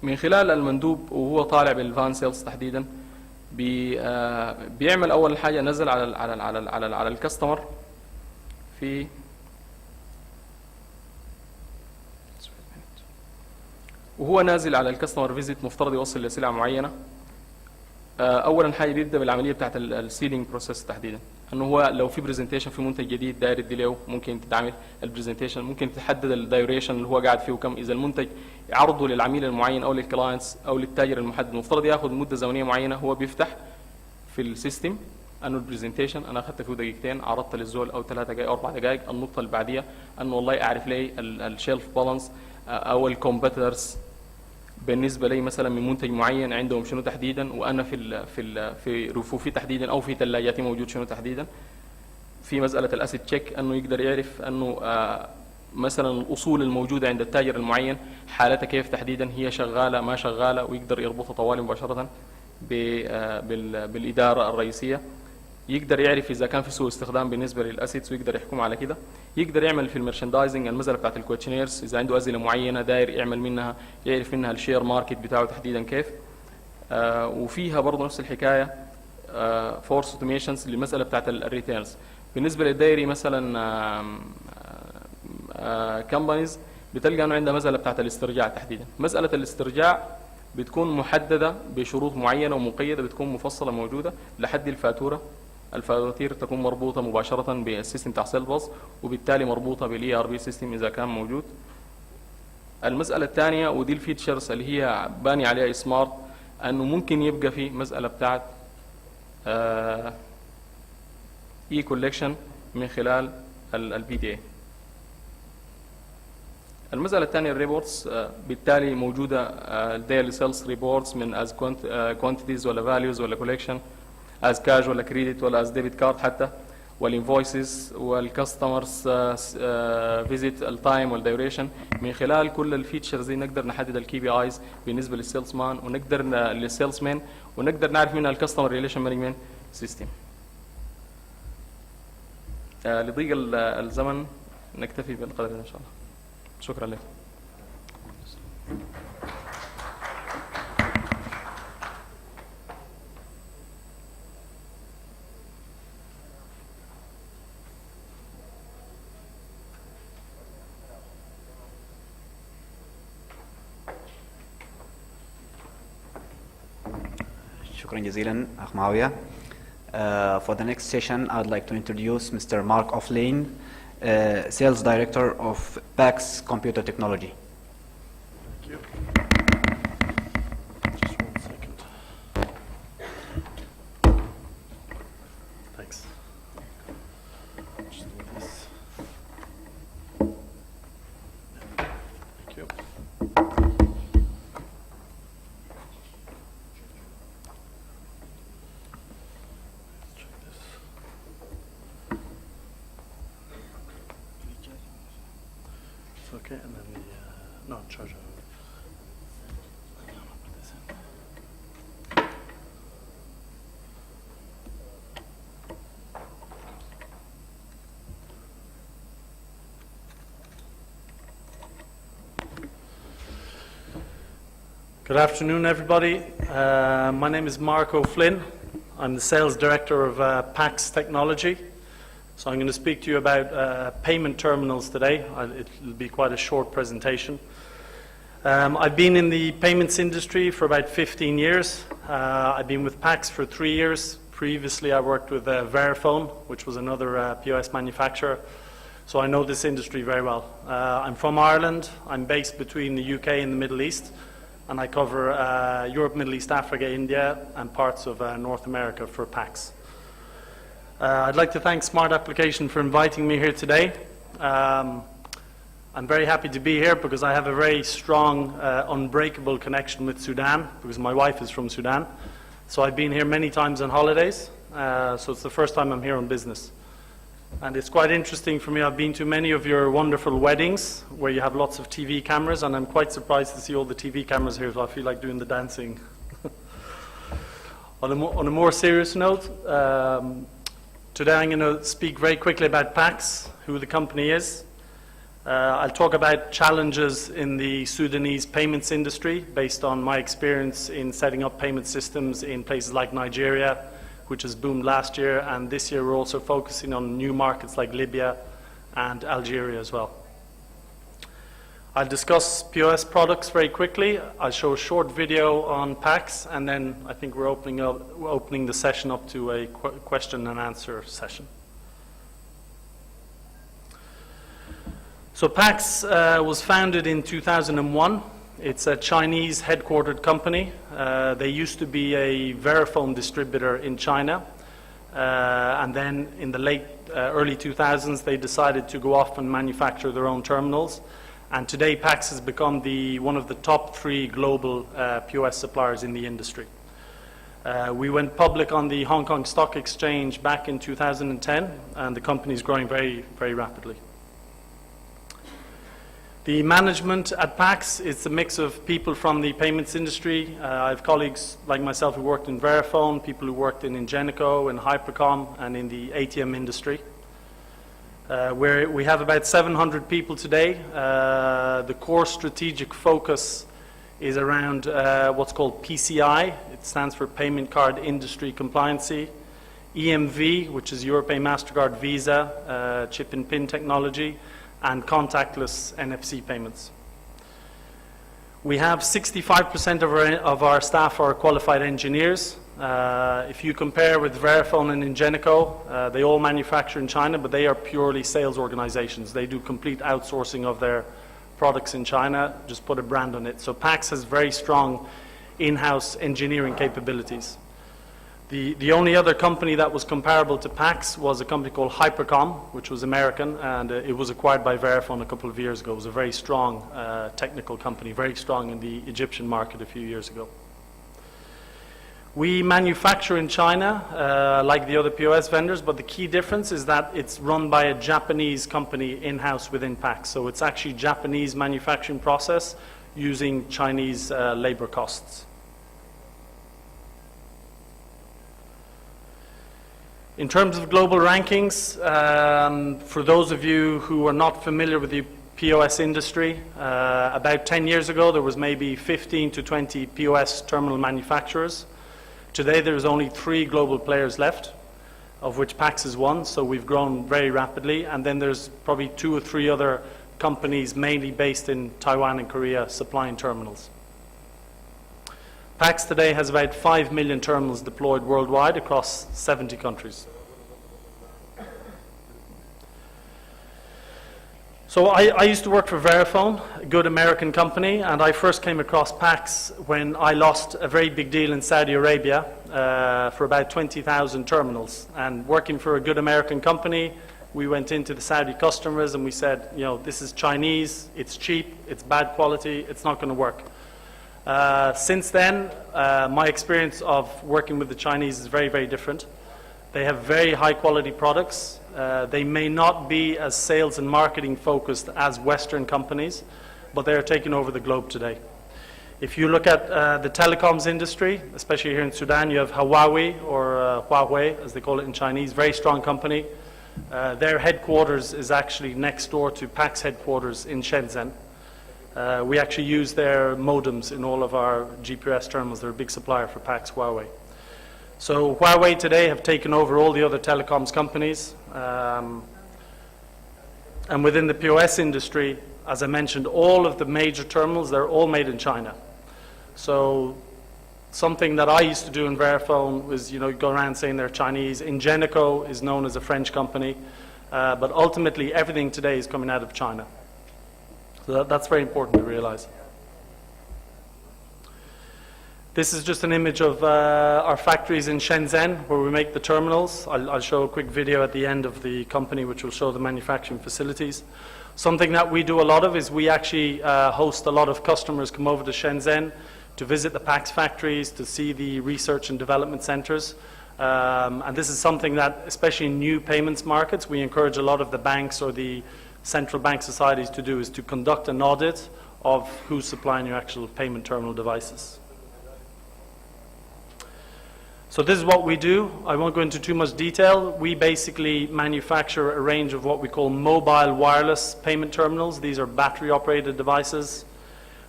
من خلال المندوب وهو طالع بالفان سيلز تحديدا بيعمل اول حاجه نزل على الكاستمر في وهو نازل على الكاستمر فيزيت مفترض يوصل لسلعه معينه. اولا حاجه بيبدا بالعمليه بتاعت السيلينج بروسيس تحديدا، انه هو لو في برزنتيشن في منتج جديد داير يدي له ممكن تتعمل البرزنتيشن، ممكن تحدد الدايوريشن اللي هو قاعد فيه وكم، اذا المنتج عرضه للعميل المعين او للكلاينتس او للتاجر المحدد مفترض ياخذ مده زمنيه معينه، هو بيفتح في السيستم انه البرزنتيشن انا اخذت فيه دقيقتين عرضت للزول او 3 دقائق او 4 دقائق. النقطه اللي بعديها انه والله اعرف لي الشيلف بالانس او الكومبيتيتورز بالنسبه لي مثلا من منتج معين عندهم شنو تحديدا، وانا في رفوفي تحديدا او في ثلاجاتي موجود شنو تحديدا. في مساله الاسيد تشيك انه يقدر يعرف انه مثلا الاصول الموجوده عند التاجر المعين حالتها كيف تحديدا، هي شغاله ما شغاله، ويقدر يربطها طوالي مباشره بالاداره الرئيسيه. يقدر يعرف اذا كان في سوء استخدام بالنسبه للاسيدز ويقدر يحكم على كده. يقدر يعمل في الميرشندايزنج المساله بتاعت الكوتشنيرز، اذا عنده اسئله معينه داير يعمل منها يعرف منها الشير ماركت بتاعه تحديدا كيف. وفيها برضه نفس الحكايه فورس اوتوميشنز للمساله بتاعت الريتيلز. بالنسبه للدايري مثلا كمبانيز بتلقى انه عندها مساله بتاعت الاسترجاع تحديدا. مساله الاسترجاع بتكون محدده بشروط معينه ومقيده، بتكون مفصله موجوده لحد الفاتوره. الفواتير تكون مربوطه مباشره بالسيستم بتاع سيل باص، وبالتالي مربوطه بالاي ار بي سيستم اذا كان موجود. المساله الثانيه ودي الفيتشرز اللي هي باني عليها اسمارت، انه ممكن يبقى في مساله بتاعت اي كولكشن من خلال البي دي اي. المساله الثانيه الريبورتس، بالتالي موجوده الديلي سيلز ريبورتس من از كوانتيتيز ولا فاليوز ولا كولكشن، از كاش ولا كريدت ولا از ديبت كارد حتى، والانفويسز والكاستمرز فيزيت التايم والديوريشن. من خلال كل الفيتشرز دي نقدر نحدد الكي بي ايز بالنسبه للسيلز مان ونقدر للسيلز مان، ونقدر نعرف منها الكاستمر ريليشن مانجمنت سيستم. لضيق الزمن نكتفي بالقدر ان شاء الله. شكرا لكم. شكرا جزيلا أخ معاوية. For the next session, I'd like to introduce Mr. Mark Offlane, Sales Director of PAX Computer Technology. Thank you. Just 1 second. Thanks. Just do this. Thank you. Okay, and then the no charger. Put this in. Good afternoon, everybody. My name is Mark O'Flynn. I'm the sales director of PAX Technology. So I'm going to speak to you about payment terminals today. It'll be quite a short presentation. I've been in the payments industry for about 15 years. I've been with PAX for 3 years. Previously I worked with Verifone, which was another POS manufacturer. So I know this industry very well. I'm from Ireland. I'm based between the UK and the Middle East. And I cover Europe, Middle East, Africa, India, and parts of North America for PAX. I'd like to thank Smart Application for inviting me here today. I'm very happy to be here because I have a very strong, unbreakable connection with Sudan because my wife is from Sudan. So I've been here many times on holidays. So it's the first time I'm here on business. And it's quite interesting for me. I've been to many of your wonderful weddings where you have lots of TV cameras, and I'm quite surprised to see all the TV cameras here, so I feel like doing the dancing. On a more serious note, today I'm going to speak very quickly about PAX, who the company is, I'll talk about challenges in the Sudanese payments industry based on my experience in setting up payment systems in places like Nigeria, which has boomed last year, and this year we're also focusing on new markets like Libya and Algeria as well. I'll discuss POS products very quickly. I'll show a short video on PAX, and then I think we're opening the session up to a question and answer session. So PAX was founded in 2001. It's a Chinese headquartered company. They used to be a Verifone distributor in China. And then in the late, early 2000s, they decided to go off and manufacture their own terminals. And today, PAX has become one of the top 3 global POS suppliers in the industry. We went public on the Hong Kong Stock Exchange back in 2010, and the company is growing very, very rapidly. The management at PAX is a mix of people from the payments industry. I have colleagues like myself who worked in Verifone, people who worked in Ingenico, in Hypercom, and in the ATM industry. We have about 700 people today. The core strategic focus is around what's called PCI. It stands for Payment Card Industry Compliancy. EMV, which is Europay, MasterCard, Visa, chip and PIN technology, and contactless NFC payments. We have 65% of our staff are qualified engineers. If you compare with Verifone and Ingenico, they all manufacture in China, but they are purely sales organizations. They do complete outsourcing of their products in China, just put a brand on it. So PAX has very strong in-house engineering capabilities. The only other company that was comparable to PAX was a company called Hypercom, which was American, and it was acquired by Verifone a couple of years ago. It was a very strong technical company, very strong in the Egyptian market a few years ago. We manufacture in China, like the other POS vendors, but the key difference is that it's run by a Japanese company in-house within PAX. So it's actually Japanese manufacturing process using Chinese labor costs. In terms of global rankings, for those of you who are not familiar with the POS industry, about 10 years ago there was maybe 15 to 20 POS terminal manufacturers. Today there's only 3 global players left, of which PAX is one, so we've grown very rapidly, and then there's probably 2 or 3 other companies mainly based in Taiwan and Korea supplying terminals. PAX today has about 5 million terminals deployed worldwide across 70 countries. So I used to work for Verifone, a good American company, and I first came across PAX when I lost a very big deal in Saudi Arabia for about 20,000 terminals. And working for a good American company, we went into the Saudi customers and we said, you know, this is Chinese, it's cheap, it's bad quality, it's not going to work. Since then, my experience of working with the Chinese is very, very different. They have very high quality products. They may not be as sales and marketing focused as Western companies, but they are taking over the globe today. If you look at the telecoms industry, especially here in Sudan, you have Huawei, or Huawei as they call it in Chinese, very strong company. Their headquarters is actually next door to PAX headquarters in Shenzhen. We actually use their modems in all of our GPS terminals. They're a big supplier for PAX, Huawei. So Huawei today have taken over all the other telecoms companies. And within the POS industry, as I mentioned, all of the major terminals, they're all made in China. So something that I used to do in Verifone was, you know, go around saying they're Chinese. Ingenico is known as a French company. But ultimately, everything today is coming out of China. So that's very important to realize. This is just an image of our factories in Shenzhen where we make the terminals. I'll show a quick video at the end of the company which will show the manufacturing facilities. Something that we do a lot of is we actually host a lot of customers come over to Shenzhen to visit the PAX factories, to see the research and development centers. And this is something that, especially in new payments markets, we encourage a lot of the banks or the central bank societies to do, is to conduct an audit of who's supplying your actual payment terminal devices. So this is what we do. I won't go into too much detail. We basically manufacture a range of what we call mobile wireless payment terminals. These are battery-operated devices.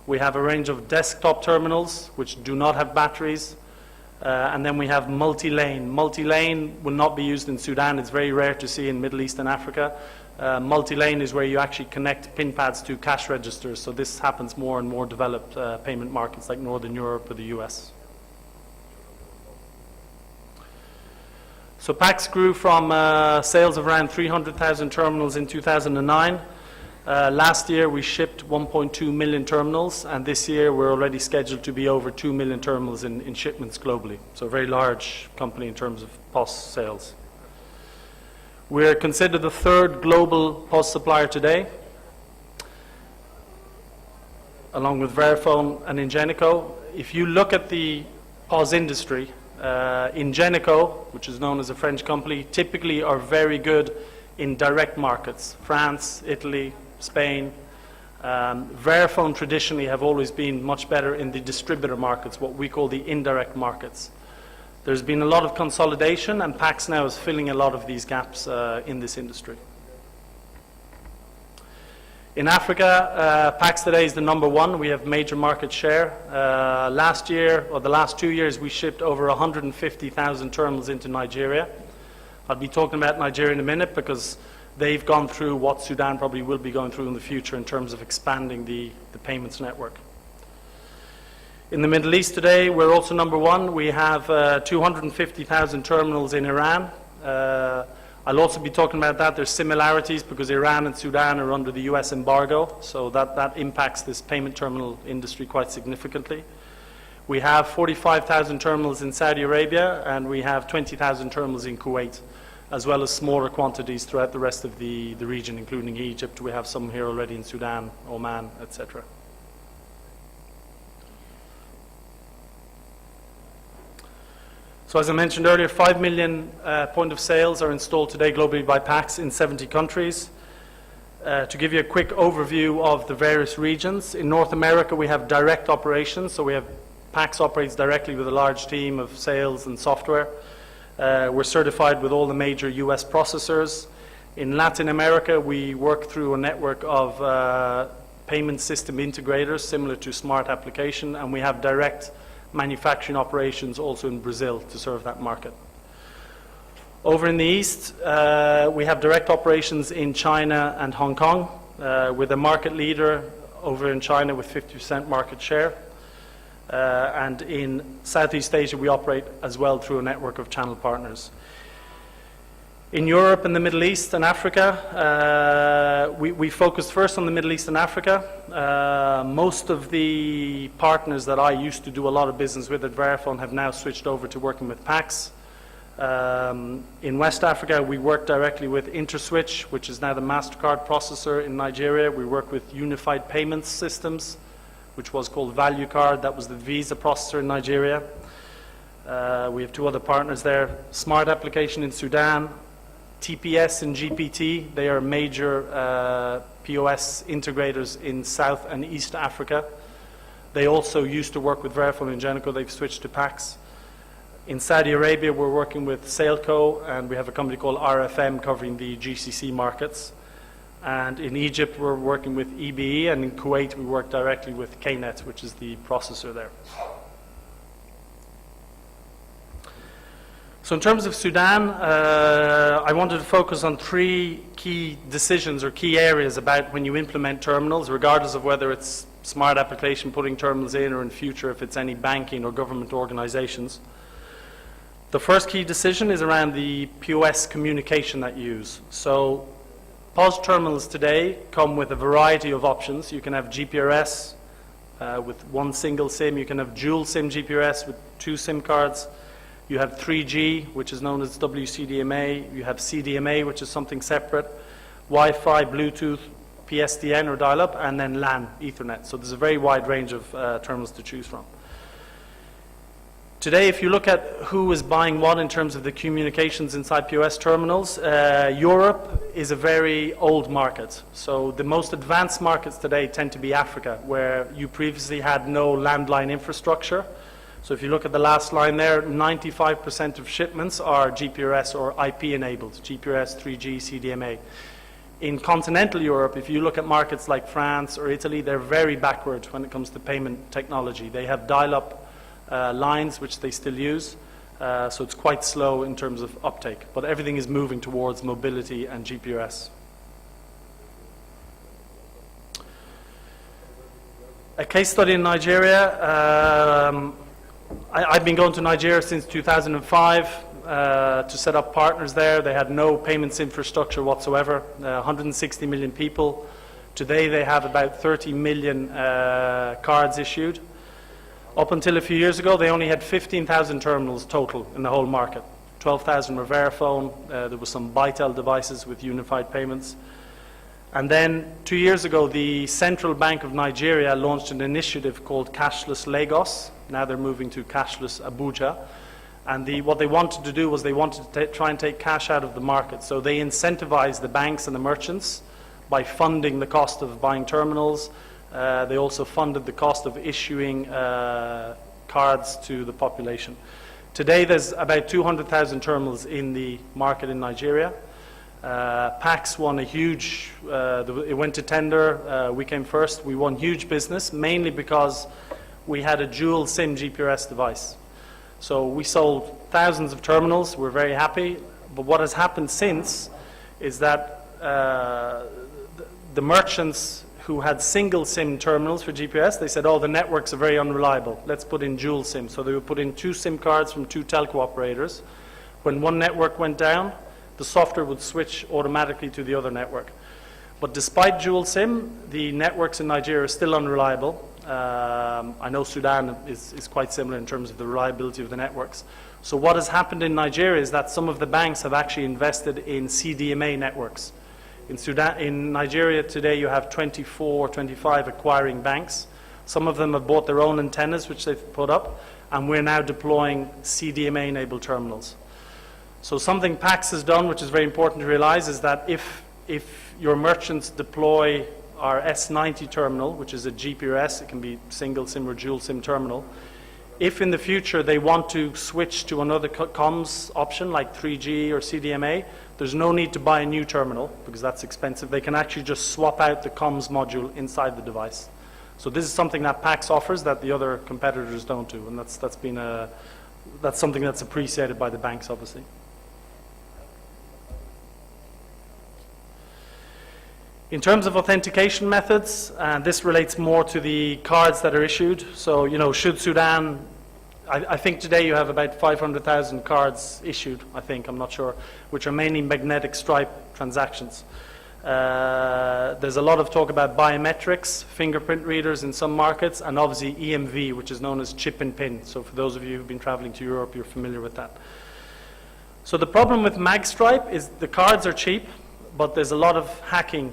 We have a range of desktop terminals, which do not have batteries. And then we have multi-lane. Multi-lane will not be used in Sudan. It's very rare to see in Middle East and Africa. Multi-lane is where you actually connect pin pads to cash registers. So this happens more and more developed payment markets like Northern Europe or the US. So PAX grew from sales of around 300,000 terminals in 2009. Last year we shipped 1.2 million terminals, and this year we're already scheduled to be over 2 million terminals in shipments globally. So a very large company in terms of POS sales. We're considered the third global POS supplier today, along with Verifone and Ingenico. If you look at the POS industry, Ingenico, which is known as a French company, typically are very good in direct markets, France, Italy, Spain. Verifone traditionally have always been much better in the distributor markets, what we call the indirect markets. There's been a lot of consolidation, and PAX now is filling a lot of these gaps in this industry. In Africa, PAX today is the number one. We have major market share. Last year, or the last 2 years, we shipped over 150,000 terminals into Nigeria. I'll be talking about Nigeria in a minute because they've gone through what Sudan probably will be going through in the future in terms of expanding the payments network. In the Middle East today, we're also number one. We have 250,000 terminals in Iran. I'll also be talking about that. There's similarities because Iran and Sudan are under the US embargo, so that impacts this payment terminal industry quite significantly. We have 45,000 terminals in Saudi Arabia, and we have 20,000 terminals in Kuwait, as well as smaller quantities throughout the rest of the region, including Egypt. We have some here already in Sudan, Oman, etc. So as I mentioned earlier, 5 million point of sales are installed today globally by PAX in 70 countries. To give you a quick overview of the various regions, in North America we have direct operations, so we have PAX operates directly with a large team of sales and software. We're certified with all the major US processors. In Latin America we work through a network of payment system integrators similar to Smart application, and we have direct manufacturing operations also in Brazil to serve that market. Over in the East, we have direct operations in China and Hong Kong, with a market leader over in China with 50% market share. And in Southeast Asia, we operate as well through a network of channel partners. In Europe and the Middle East and Africa, we focus first on the Middle East and Africa. Most of the partners that I used to do a lot of business with at Verifone have now switched over to working with PAX. In West Africa, we work directly with InterSwitch, which is now the MasterCard processor in Nigeria. We work with Unified Payments Systems, which was called ValueCard. That was the Visa processor in Nigeria. We have two other partners there. Smart application in Sudan. TPS and GPT, they are major POS integrators in South and East Africa. They also used to work with Verifone and Ingenico. They've switched to PAX. In Saudi Arabia, we're working with Sailco, and we have a company called RFM covering the GCC markets. And in Egypt, we're working with EBE, and in Kuwait, we work directly with KNet, which is the processor there. So in terms of Sudan, I wanted to focus on three key decisions or key areas about when you implement terminals, regardless of whether it's Smart application putting terminals in, or in future if it's any banking or government organizations. The first key decision is around the POS communication that you use. So POS terminals today come with a variety of options. You can have GPRS with one single SIM. You can have dual SIM GPRS with 2 SIM cards. You have 3G, which is known as WCDMA. You have CDMA, which is something separate. Wi-Fi, Bluetooth, PSTN or dial-up, and then LAN, Ethernet. So there's a very wide range of terminals to choose from. Today, if you look at who is buying what in terms of the communications inside POS terminals, Europe is a very old market. So the most advanced markets today tend to be Africa, where you previously had no landline infrastructure. So if you look at the last line there, 95% of shipments are GPRS or IP enabled, GPRS, 3G, CDMA. In continental Europe, if you look at markets like France or Italy, they're very backward when it comes to payment technology. They have dial-up lines, which they still use, so it's quite slow in terms of uptake. But everything is moving towards mobility and GPRS. A case study in Nigeria. I've been going to Nigeria since 2005 to set up partners there. They had no payments infrastructure whatsoever, 160 million people. Today they have about 30 million cards issued. Up until a few years ago, they only had 15,000 terminals total in the whole market. 12,000 were Verifone. There were some Bytel devices with unified payments. And then 2 years ago, the Central Bank of Nigeria launched an initiative called Cashless Lagos. Now they're moving to Cashless Abuja. And what they wanted to do was they wanted to try and take cash out of the market. So they incentivized the banks and the merchants by funding the cost of buying terminals. They also funded the cost of issuing cards to the population. Today there's about 200,000 terminals in the market in Nigeria. PAX won a huge, it went to tender, we came first. We won huge business, mainly because we had a dual SIM GPRS device. So we sold thousands of terminals, we're very happy, but what has happened since is that the merchants who had single SIM terminals for GPRS, they said, oh, the networks are very unreliable, let's put in dual SIM. So they would put in 2 SIM cards from 2 telco operators. When one network went down, the software would switch automatically to the other network. But despite dual SIM, the networks in Nigeria are still unreliable. I know Sudan is quite similar in terms of the reliability of the networks. So what has happened in Nigeria is that some of the banks have actually invested in CDMA networks. In Nigeria today you have 24, 25 acquiring banks. Some of them have bought their own antennas, which they've put up, and we're now deploying CDMA-enabled terminals. So something PAX has done, which is very important to realize, is that if your merchants deploy our S90 terminal, which is a GPRS, it can be single SIM or dual SIM terminal, if in the future they want to switch to another comms option like 3G or CDMA, there's no need to buy a new terminal because that's expensive. They can actually just swap out the comms module inside the device. So this is something that PAX offers that the other competitors don't do, and that's something that's appreciated by the banks, obviously. In terms of authentication methods, this relates more to the cards that are issued. So, should Sudan, I think today you have about 500,000 cards issued, I'm not sure, which are mainly magnetic stripe transactions. There's a lot of talk about biometrics, fingerprint readers in some markets, and obviously EMV, which is known as chip and pin. So for those of you who've been traveling to Europe, you're familiar with that. So the problem with magstripe is the cards are cheap, but there's a lot of hacking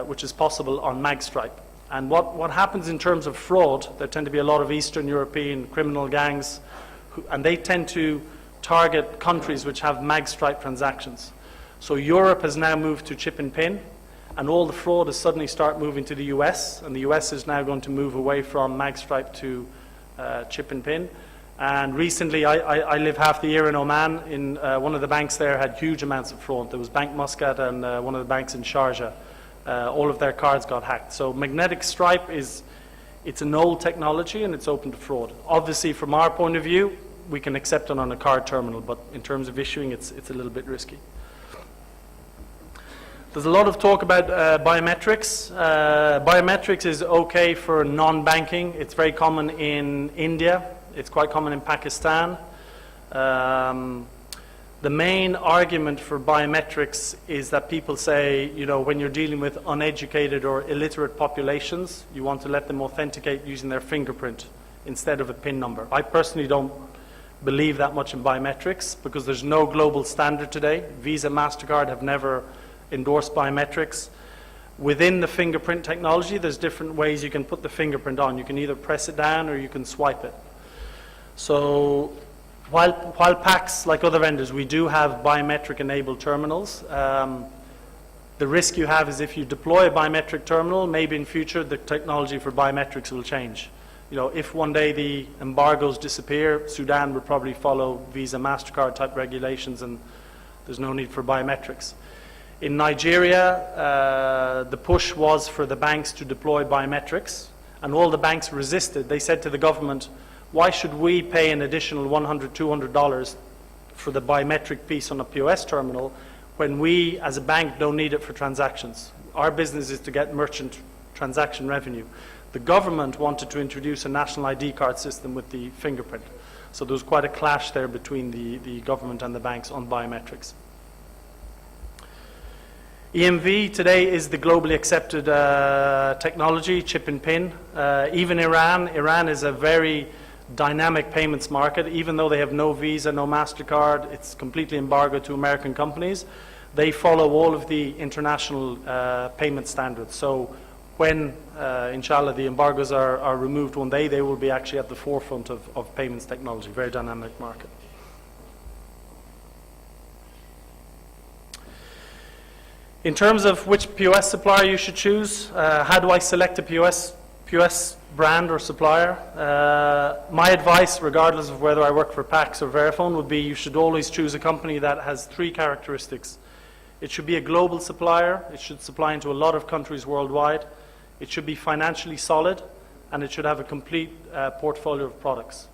which is possible on magstripe. And what happens in terms of fraud, there tend to be a lot of Eastern European criminal gangs, and they tend to target countries which have magstripe transactions. So Europe has now moved to chip and pin, and all the fraud has suddenly started moving to the US, and the US is now going to move away from magstripe to chip and pin. And recently, I live half the year in Oman. In one of the banks there had huge amounts of fraud. There was Bank Muscat and one of the banks in Sharjah. All of their cards got hacked. So magnetic stripe it's an old technology and it's open to fraud. Obviously, from our point of view, we can accept it on a card terminal, but in terms of issuing, it's a little bit risky. There's a lot of talk about biometrics. Biometrics is okay for non-banking. It's very common in India. It's quite common in Pakistan. The main argument for biometrics is that people say, when you're dealing with uneducated or illiterate populations, you want to let them authenticate using their fingerprint instead of a PIN number. I personally don't believe that much in biometrics because there's no global standard today. Visa, MasterCard have never endorsed biometrics. Within the fingerprint technology, there's different ways you can put the fingerprint on. You can either press it down or you can swipe it. So while PAX, like other vendors, we do have biometric-enabled terminals, the risk you have is if you deploy a biometric terminal, maybe in future the technology for biometrics will change. You know, if one day the embargoes disappear, Sudan would probably follow Visa, MasterCard type regulations, and there's no need for biometrics. In Nigeria, the push was for the banks to deploy biometrics, and all the banks resisted. They said to the government, why should we pay an additional $100, $200 for the biometric piece on a POS terminal when we, as a bank, don't need it for transactions? Our business is to get merchant transaction revenue. The government wanted to introduce a national ID card system with the fingerprint. So there was quite a clash there between the government and the banks on biometrics. EMV today is the globally accepted technology, chip and pin. Even Iran is a very dynamic payments market. Even though they have no Visa, no MasterCard, it's completely embargoed to American companies. They follow all of the international payment standards. So when, inshallah, the embargoes are removed one day, they will be actually at the forefront of payments technology. Very dynamic market. In terms of which POS supplier you should choose, how do I select a POS brand or supplier? My advice, regardless of whether I work for Pax or Verifone, would be you should always choose a company that has 3 characteristics. It should be a global supplier, it should supply into a lot of countries worldwide, it should be financially solid, and it should have a complete portfolio of products.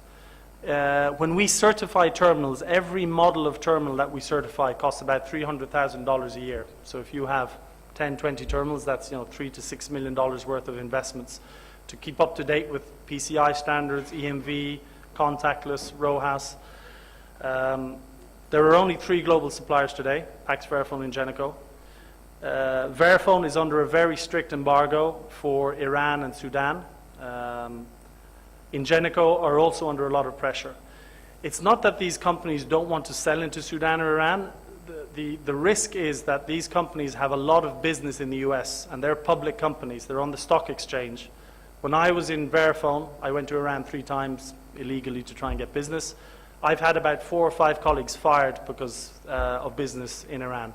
When we certify terminals, every model of terminal that we certify costs about $300,000 a year. So if you have 10, 20 terminals, that's $3 to $6 million worth of investments to keep up to date with PCI standards, EMV, contactless, RoHS. There are only 3 global suppliers today: Pax, Verifone, and Ingenico. Verifone is under a very strict embargo for Iran and Sudan. Ingenico are also under a lot of pressure. It's not that these companies don't want to sell into Sudan or Iran. The risk is that these companies have a lot of business in the US, and they're public companies. They're on the stock exchange. When I was in Verifone, I went to Iran 3 times illegally to try and get business. I've had about 4 or 5 colleagues fired because of business in Iran.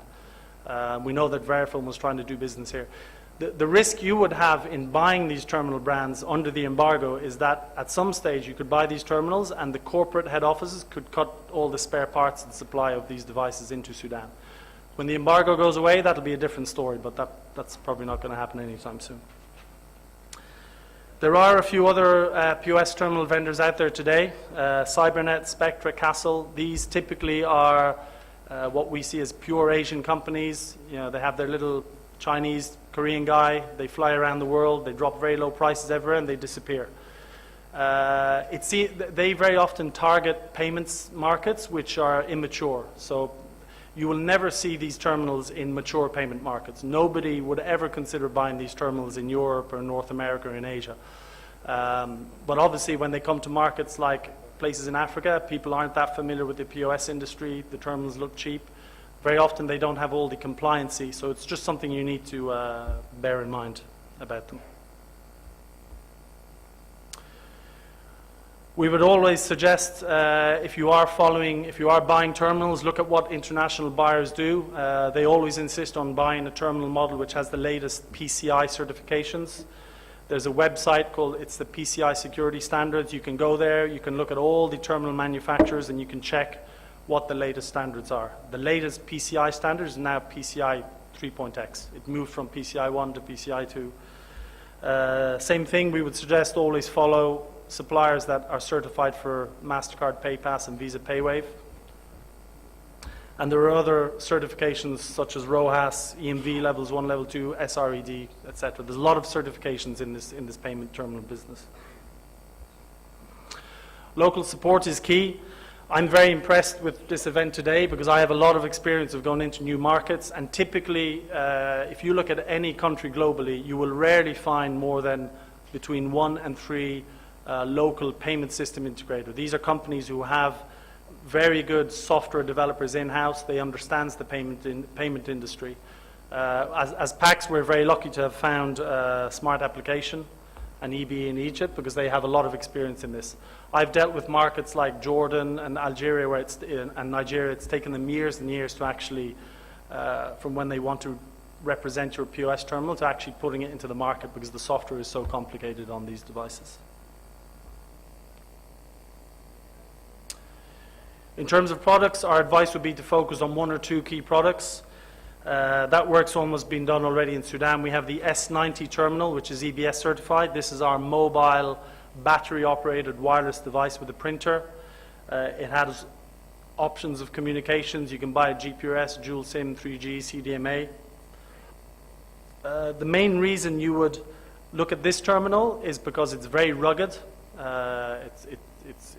We know that Verifone was trying to do business here. The risk you would have in buying these terminal brands under the embargo is that at some stage you could buy these terminals and the corporate head offices could cut all the spare parts and supply of these devices into Sudan. When the embargo goes away, that'll be a different story, but that's probably not going to happen anytime soon. There are a few other POS terminal vendors out there today: Cybernet, Spectra, Castle. These typically are what we see as pure Asian companies. They have their little Chinese, Korean guy. They fly around the world. They drop very low prices everywhere, and they disappear. They very often target payments markets which are immature. So you will never see these terminals in mature payment markets. Nobody would ever consider buying these terminals in Europe or North America or in Asia. But obviously when they come to markets like places in Africa, people aren't that familiar with the POS industry. The terminals look cheap. Very often they don't have all the compliancy, so it's just something you need to bear in mind about them. We would always suggest if you are buying terminals, look at what international buyers do. They always insist on buying a terminal model which has the latest PCI certifications. There's a website called, it's the PCI Security Standards. You can go there, you can look at all the terminal manufacturers, and you can check what the latest standards are. The latest PCI standard is now PCI 3.x. It moved from PCI 1 to PCI 2. Same thing, we would suggest always follow suppliers that are certified for MasterCard PayPass and Visa PayWave. And there are other certifications such as RoHS, EMV levels 1, level 2, SRED, etc. There's a lot of certifications in this payment terminal business. Local support is key. I'm very impressed with this event today because I have a lot of experience of going into new markets, and typically if you look at any country globally, you will rarely find more than between 1 and 3 local payment system integrators. These are companies who have very good software developers in-house. They understand the payment industry. As Pax, we're very lucky to have found Smart Application and EB in Egypt because they have a lot of experience in this. I've dealt with markets like Jordan and Algeria and Nigeria. It's taken them years and years to actually, from when they want to represent your POS terminal to actually putting it into the market because the software is so complicated on these devices. In terms of products, our advice would be to focus on one or two key products. That work's almost been done already in Sudan. We have the S90 terminal, which is EBS certified. This is our mobile, battery-operated wireless device with a printer. It has options of communications. You can buy a GPRS, dual SIM, 3G, CDMA. The main reason you would look at this terminal is because it's very rugged.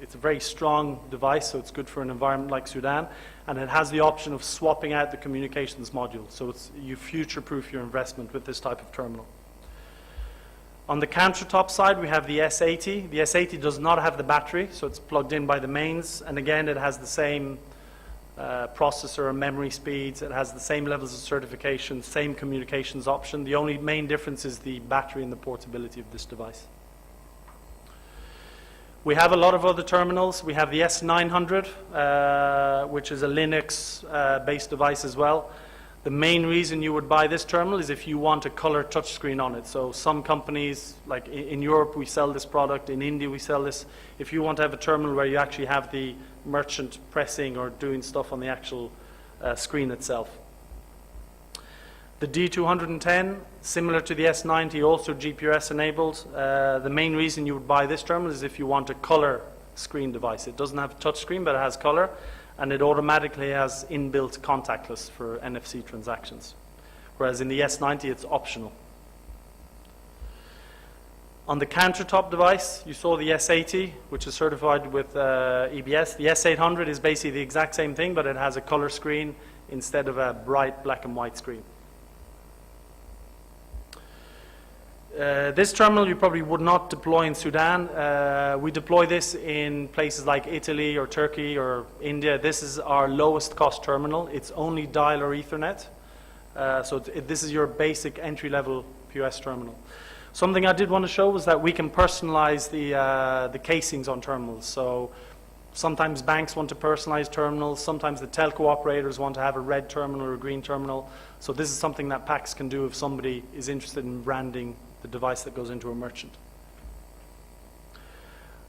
It's a very strong device, so it's good for an environment like Sudan, and it has the option of swapping out the communications module, so you future-proof your investment with this type of terminal. On the countertop side, we have the S80. The S80 does not have the battery, so it's plugged in by the mains, and again, it has the same processor and memory speeds. It has the same levels of certification, same communications option. The only main difference is the battery and the portability of this device. We have a lot of other terminals. We have the S900, which is a Linux-based device as well. The main reason you would buy this terminal is if you want a color touchscreen on it. So some companies, like in Europe, we sell this product. In India, we sell this. If you want to have a terminal where you actually have the merchant pressing or doing stuff on the actual screen itself. The D210, similar to the S90, also GPRS enabled. The main reason you would buy this terminal is if you want a color screen device. It doesn't have a touch screen, but it has color, and it automatically has inbuilt contactless for NFC transactions. Whereas in the S90, it's optional. On the countertop device, you saw the S80, which is certified with EBS. The S800 is basically the exact same thing, but it has a color screen instead of a bright black and white screen. This terminal you probably would not deploy in Sudan. We deploy this in places like Italy or Turkey or India. This is our lowest cost terminal. It's only dial or Ethernet. This is your basic entry-level POS terminal. Something I did want to show was that we can personalize the casings on terminals. So sometimes banks want to personalize terminals. Sometimes the telco operators want to have a red terminal or a green terminal. So this is something that PAX can do if somebody is interested in branding the device that goes into a merchant.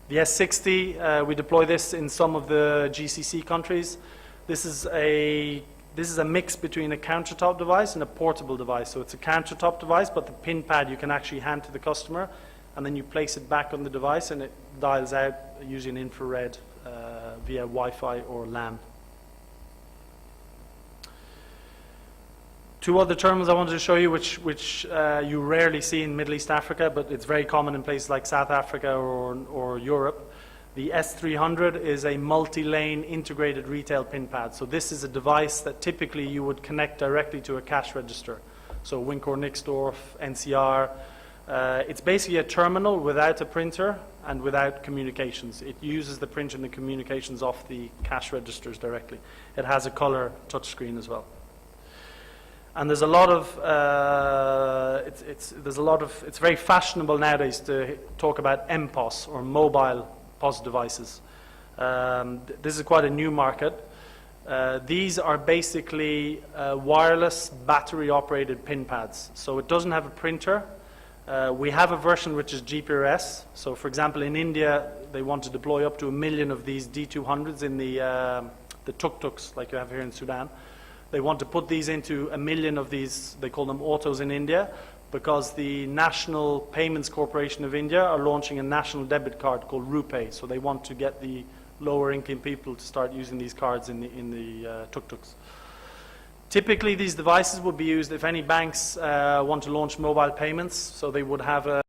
The S60, we deploy this in some of the GCC countries. This is a mix between a countertop device and a portable device. So it's a countertop device, but the pin pad you can actually hand to the customer, and then you place it back on the device, and it dials out using infrared via Wi-Fi or LAN. Two other terminals I wanted to show you, which you rarely see in Middle East Africa, but it's very common in places like South Africa or Europe. The S300 is a multi-lane integrated retail pin pad. So this is a device that typically you would connect directly to a cash register. So Winkor Nixdorf, NCR. It's basically a terminal without a printer and without communications. It uses the printer and the communications off the cash registers directly. It has a color touchscreen as well. And there's a lot of, it's very fashionable nowadays to talk about MPOS or mobile POS devices. This is quite a new market. These are basically wireless battery operated pin pads. So it doesn't have a printer. We have a version which is GPRS. So for example, in India, they want to deploy up to 1 million of these D200s in the tuk-tuks like you have here in Sudan. They want to put these into 1 million of these, they call them autos in India, because the National Payments Corporation of India are launching a national debit card called RuPay. So they want to get the lower income people to start using these cards in the tuk-tuks. Typically, these devices would be used if any banks want to launch mobile payments. So they would have a